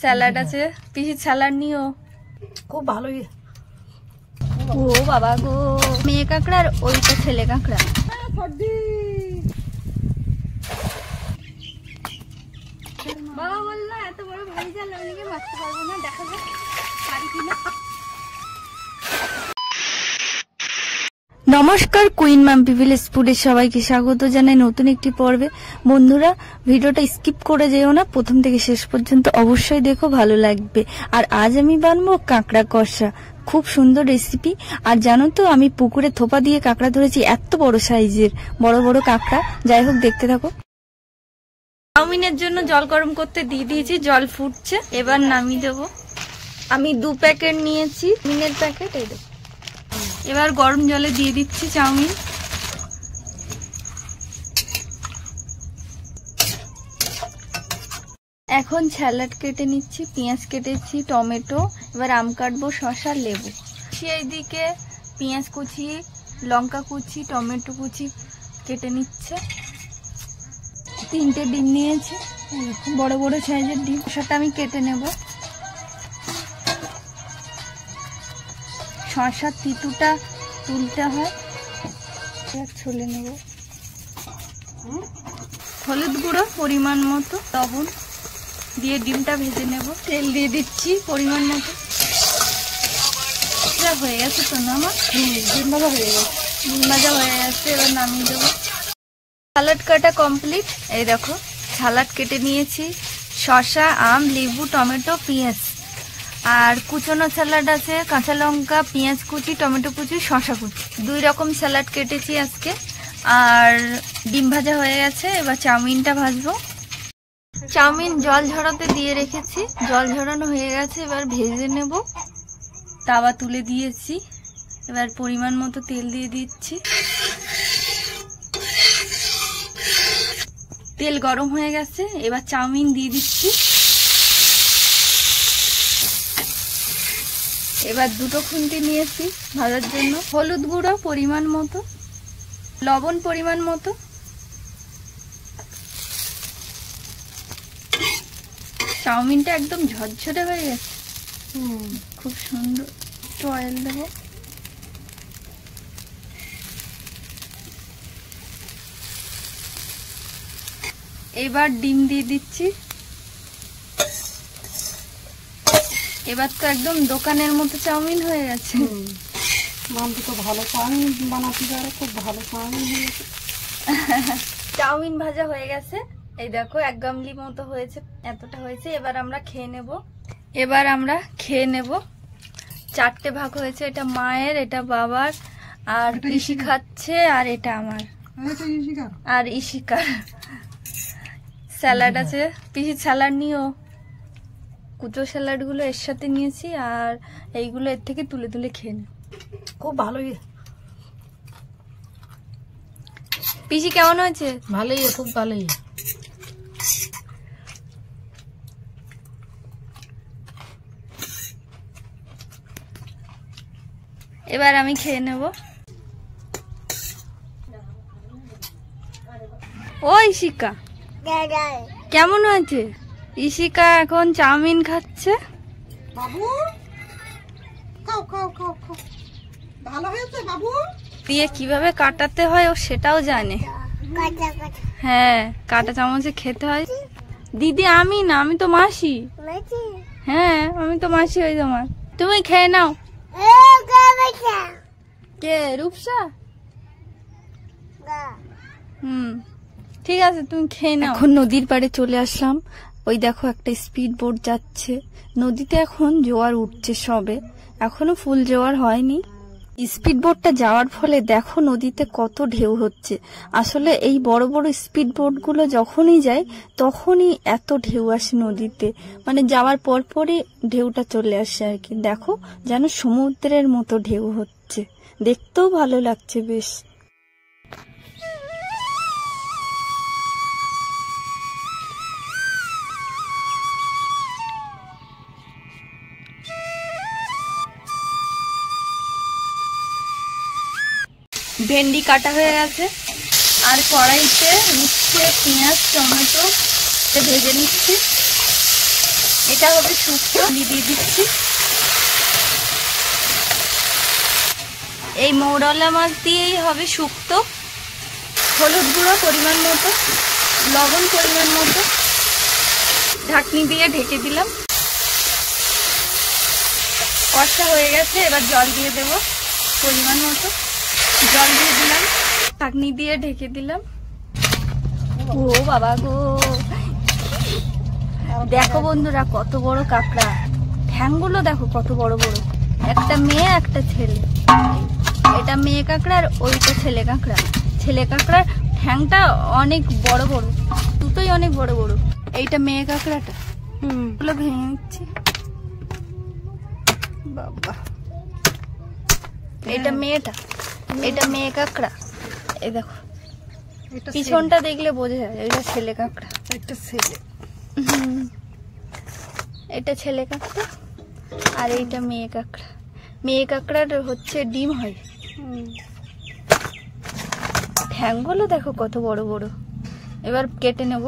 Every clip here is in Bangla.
স্যালাড আছে, পিসির স্যালাড নিও। খুব ভালোই। ও বাবা গো, মেয়ে কাঁকড়া আর ওইটা ছেলে কাঁকড়া। বাবা বললো এত বড় ভাই জাল আমি নাকি মারতে পারবো না, দেখা যাক পারি কিনা। নমস্কার, কুইন মাম্পি ভিলেজ ফুডে সবাইকে স্বাগত জানাই নতুন একটি পর্বে। বন্ধুরা, ভিডিওটা স্কিপ করে যেও না, প্রথম থেকে শেষ পর্যন্ত অবশ্যই দেখো, ভালো লাগবে। আর আজ আমি বানাবো কাঁকড়া কষা, খুব সুন্দর রেসিপি। আর জানো তো, আমি পুকুরে থোপা দিয়ে কাঁকড়া ধরেছি, এত বড় সাইজের বড় বড় কাঁকড়া। যাই হোক, দেখতে থাকো। চাউমিনের জন্য জল গরম করতে দিয়ে দিয়েছি, জল ফুটছে, এবার নামিয়ে দেবো। আমি 2 প্যাকেট নিয়েছি, মিনের প্যাকেট, এই দেবো। এবার গরম জলে দিয়ে দিচ্ছি চাউমিন। এখন স্যালাড কেটে নিচ্ছি, পেঁয়াজ কেটেছি, টমেটো, এবার আম কাটবো, শসা, লেবু। এইদিকে পেঁয়াজ কুচি, লঙ্কা কুচি, টমেটো কুচি কেটে নিচ্ছে। 3টে ডিম নিয়েছি, বড় বড় সাইজের ডিম, সেটা আমি কেটে নেব। শসার তিতুটা তুলতে হয়, ছুলে নেব। হলুদ গুঁড়ো পরিমাণ মতো, লবণ দিয়ে ডিমটা ভেজে নেব। তেল দিয়ে দিচ্ছি পরিমাণ মতো। হয়ে গেছে তো না আমার, ডিম ভাজা হয়ে গেছে, ডিম ভাজা হয়ে গেছে, এবার নামিয়ে দেবো। স্যালাড কাটা কমপ্লিট। এই দেখো, স্যালাড কেটে নিয়েছি, শসা, আম, লেবু, টমেটো, পেঁয়াজ। আর কুচনো স্যালাড আছে, কাঁচা লঙ্কা, পেঁয়াজ কুচি, টমেটো কুচি, শসা কুচি, 2 রকম স্যালাড কেটেছি আজকে। আর ডিম ভাজা হয়ে গেছে, এবার চাউমিনটা ভাজবো। চাউমিন জল ঝরাতে দিয়ে রেখেছি, জল ঝরানো হয়ে গেছে, এবার ভেজে নেব। তাওয়া তুলে দিয়েছি, এবার পরিমাণ মতো তেল দিয়ে দিচ্ছি। তেল গরম হয়ে গেছে, এবার চাউমিন দিয়ে দিচ্ছি। এবার 2টো খুন্তি নিয়েছি ভাজার জন্য। হলুদ গুঁড়ো পরিমাণ মতো, লবণ পরিমাণ মতো, চাউমিনটা একদম ঝরঝরে হয়ে গেছে, খুব সুন্দর। অয়েল দেবো। এবার ডিম দিয়ে দিচ্ছি। এবার তো একদম দোকানের মতো চাউমিন হয়ে গেছে। মাম্পি তো ভালো চাউমিন বানাতে পারে, খুব ভালো চাউমিন হয়েছে। চাউমিন ভাজা হয়ে গেছে, এই দেখো 1 গামলি মতো হয়েছে, এতটা হয়েছে। এবার আমরা খেয়ে নেব। 4টে ভাগ হয়েছে, এটা মায়ের, এটা বাবার, আর পিসি খাচ্ছে, আর এটা আমার, আর ইশিকার। স্যালাড আছে, পিসির স্যালাড নিও। কুচো স্যালাড গুলো এর সাথে নিয়েছি, আর এইগুলো এর থেকে তুলে তুলে খেয়ে নে। খুব ভালোই। পিসি কেমন হয়েছে? ভালোই, খুব ভালোই। এবার আমি খেয়ে নেব। ও ইশিকা, কেমন হয়েছে? ইশিকা এখন চাউমিন খাচ্ছে। বাবু খাও খাও খাও খাও, ভালো হয়েছে বাবু। দিয়ে কিভাবে কাটাতে হয় ও সেটাও জানে। হ্যাঁ, কাটা চামচে খেতে হয়। দিদি আমি না, আমি তো মাসি। হ্যাঁ, আমি তো মাসি হই তোমার। তুমি খেয়ে নাও। কে, রূপসা? ঠিক আছে, তুমি খেয়ে নাও। এখন নদীর পাড়ে চলে আসলাম। ওই দেখো, একটা স্পিড বোট যাচ্ছে নদীতে। এখন জোয়ার উঠছে সবে, এখনো ফুল জোয়ার হয়নি। স্পিড বোটটা যাওয়ার ফলে দেখো নদীতে কত ঢেউ হচ্ছে। আসলে এই বড় বড় স্পিড বোট গুলো যখনই যায় তখনই এত ঢেউ আসে নদীতে, মানে যাওয়ার পর পরই ঢেউটা চলে আসে আর কি। দেখো, যেন সমুদ্রের মতো ঢেউ হচ্ছে, দেখতেও ভালো লাগছে বেশ। ভেন্ডি কাটা হয়ে গেছে, আর কড়াইতে উচ্ছে, পেঁয়াজ, টমেটো ভেজে নিচ্ছি। এটা হবে শুক্তো, দিয়ে দিচ্ছি। এই মৌরলা মাছ দিয়েই হবে শুক্তো। হলুদ গুঁড়ো পরিমাণ মতো, লবণ পরিমাণ মতো, ঢাকনি দিয়ে ঢেকে দিলাম। কষা হয়ে গেছে, এবার জল দিয়ে দেব পরিমাণ মতো। জল দিয়ে দিলাম, ঢাকনি দিয়ে ঢেকে দিলাম। ও বাবা গো, দেখো বন্ধুরা কত বড় কাঁকড়া, ঠ্যাংগুলো দেখো কত বড় বড়। একটা মেয়ে একটা ছেলে, এটা মেয়ে কাঁকড়া আর ওইটা ছেলে কাঁকড়া। ছেলে কাঁকড়ার ঠ্যাংটা অনেক বড় বড়, দুটোই অনেক বড় বড়। এইটা মেয়ে কাঁকড়াটা, ওগুলো ভেঙে নিচ্ছি। বাবা, এটা মেয়েটা, এটা মেয়ে কাঁকড়া। এই দেখো পিছনটা দেখলে বোঝা যায় এটা ছেলে কাঁকড়া। একটা ছেলে, এটা ছেলে কাঁকড়া আর এইটা মেয়ে কাঁকড়া। মেয়ে কাঁকড়ার হচ্ছে ডিম হয়। ঠ্যাংগুলো দেখো কত বড় বড়। এবার কেটে নেব।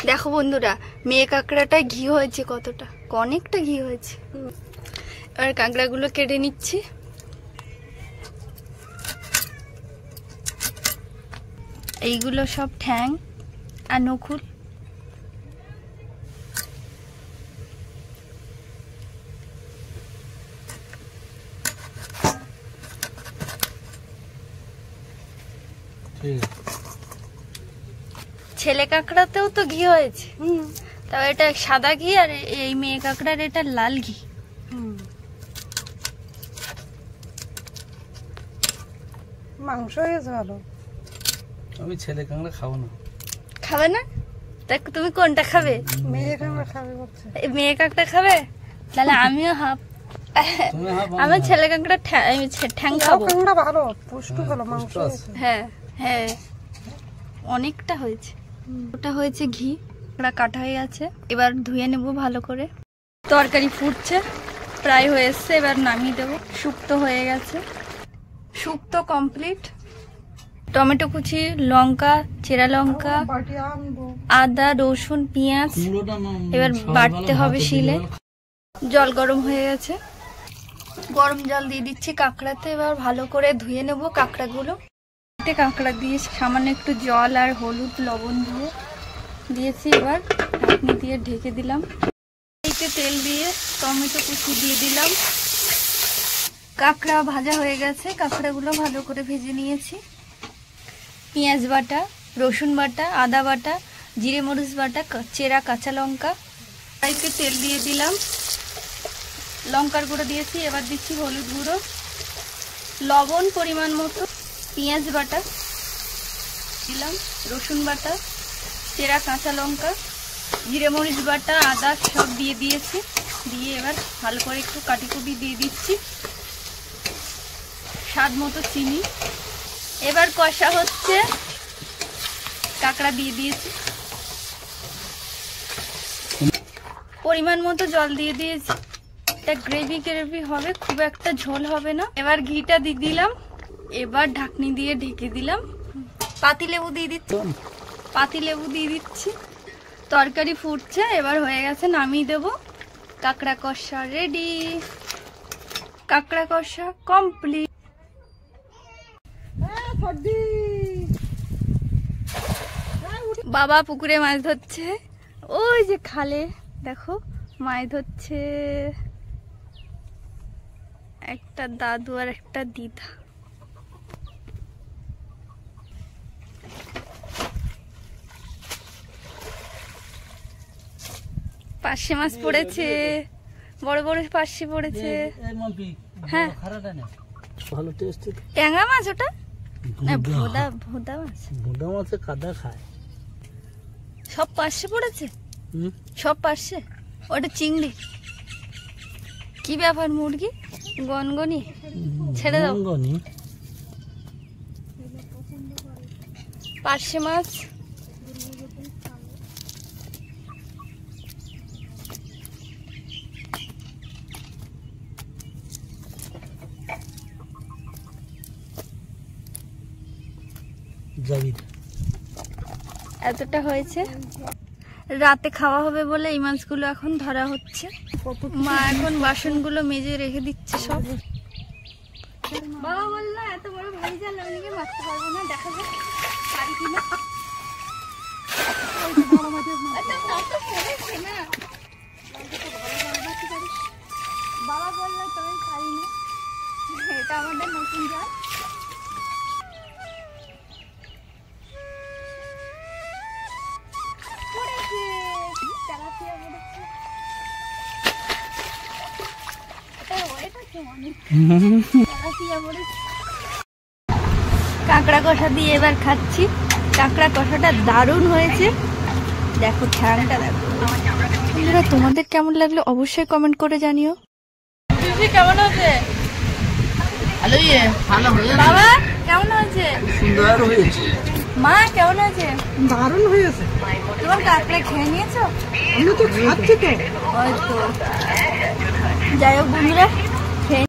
দেখো বন্ধুরা, মেয়ে কাঁকড়াটায় ঘি হয়েছে কতটা, অনেকটা ঘি হয়েছে। এবার কাঁকড়াগুলো কেটে নিচ্ছি। এইগুলো সব ঠ্যাং আর নখুল। ছেলে কাঁকড়াতেও তো ঘি হয়েছে, তবে এটা সাদা ঘি আর এই মেয়ে কাঁকড়ার এটা লাল ঘি। মাংস হয়েছে ভালো। আমি ছেলে কাঁকড়া খাবো না। খাবে না? দেখ তুমি কোনটা খাবে? মেয়ে কাঁকড়া খাবে বলছে। মেয়ে কাঁকড়া খাবে, তাহলে আমিও হাফ। আমি ছেলে কাঁকড়া ঠ্যাং খাবো। কাঁকড়া ভালো, পুষ্টি ভালো, মাংস হয়েছে। হ্যাঁ হ্যাঁ, অনেকটা হয়েছে। ওটা হয়েছে ঘি, ওটা কাটা হয়ে আছে। এবার ধুয়ে নেব ভালো করে। তরকারি ফুটছে, প্রায় হয়ে এসছে, এবার নামিয়ে দেবো। শুক্তো হয়ে গেছে, শুক্তো কমপ্লিট। টমেটো কুচি, লঙ্কা, চেরা লঙ্কা, বাটি আনবো, আদা, রসুন, পেঁয়াজ এবার বাটতে হবে শিলে। জল গরম হয়ে গেছে, গরম জল দিয়ে দিচ্ছি কাঁকড়াতে। এবার ভালো করে ধুয়ে নেব কাঁকড়াগুলো। কাঁকড়া দিয়ে সামান্য একটু জল আর হলুদ লবণ দিয়ে দিয়েছি। এবার ঢাকনি দিয়ে ঢেকে দিলাম। এইতে তেল দিয়ে টমেটো কুচি দিয়ে দিলাম। কাঁকড়া ভাজা হয়ে গেছে, কাঁকড়াগুলো ভালো করে ভেজে নিয়েছি। পেঁয়াজ বাটা, রসুন বাটা, আদা বাটা, জিরে মরিচ বাটা, চেরা কাঁচা লঙ্কা। কড়াইতে তেল দিয়ে দিলাম, লঙ্কার গুঁড়ো দিয়েছি। এবার দিচ্ছি হলুদ গুঁড়ো, লবণ পরিমাণ মতো, পেঁয়াজ বাটা দিলাম, রসুন বাটা, চেরা কাঁচা লঙ্কা, জিরে মরিচ বাটা, আদা সব দিয়ে দিয়েছি। দিয়ে এবার ভালো করে একটু কাটিকুটি দিয়ে দিচ্ছি, স্বাদ মতো চিনি। এবার কষা হচ্ছে, কাঁকড়া দিয়ে দিয়েছি, পরিমাণ মতো জল দিয়ে দিয়েছি। এটা গ্রেভি গ্রেভি হবে, খুব একটা ঝোল হবে না। এবার ঘিটা দিয়ে দিলাম, এবার ঢাকনি দিয়ে ঢেকে দিলাম। পাতিলেবু দিয়ে দিচ্ছি, পাতিলেবু দিয়ে দিচ্ছি। তরকারি ফুটছে, এবার হয়ে গেছে, নামিয়ে দেব। কাঁকড়া কষা রেডি, কাঁকড়া কষা কমপ্লিট। বাবা পুকুরে মাছ ধরছে, ওই যে খালে দেখো মাছ ধরছে একটা দাদু আর একটা দিদা। পার্শে মাছ পড়েছে, বড় বড় পার্শে পড়েছে। হ্যাঁ, ভালো টেস্ট। ট্যাংরা মাছ ওটা, ভোদা ভোদা মাছ। ভোদা মাছে কাদা খায়। সব পার্শে পড়েছে, সব পার্শে। ওটা চিংড়ি। কি ব্যাপার, মুরগি গনগনি ছেড়ে দাও। পার্শে মাছ এতটা হয়েছে। রাতে খাওয়া হবে বলে এই মাছগুলো এখন ধরা হচ্ছে। মা এখন বাসনগুলো মেজে রেখে দিচ্ছে সব। বাবা বললো এত বড় ভারী জাল আমি নাকি মারতে পারবো না, দেখা যাক পারি কিনা। বাবা বললো তবে পারি না, এটা আমাদের নতুন জাল। কাঁকড়া কষা দিয়ে এবার খাচ্ছি। কাঁকড়া কষাটা দারুণ হয়েছে, দেখো ঠ্যাংটা দেখো। বন্ধুরা তোমাদের কেমন লাগলো অবশ্যই কমেন্ট করে জানিও। কেমন হয়েছে? বাবা কেমন হয়েছে? সুন্দর হয়েছে। মা কেমন হয়েছে? দারুণ হয়েছে। তোমার কাঁকড়া খেয়ে নিয়েছো? আমি তো খাচ্ছি তো। হয়তো। যাই হোক বন্ধুরা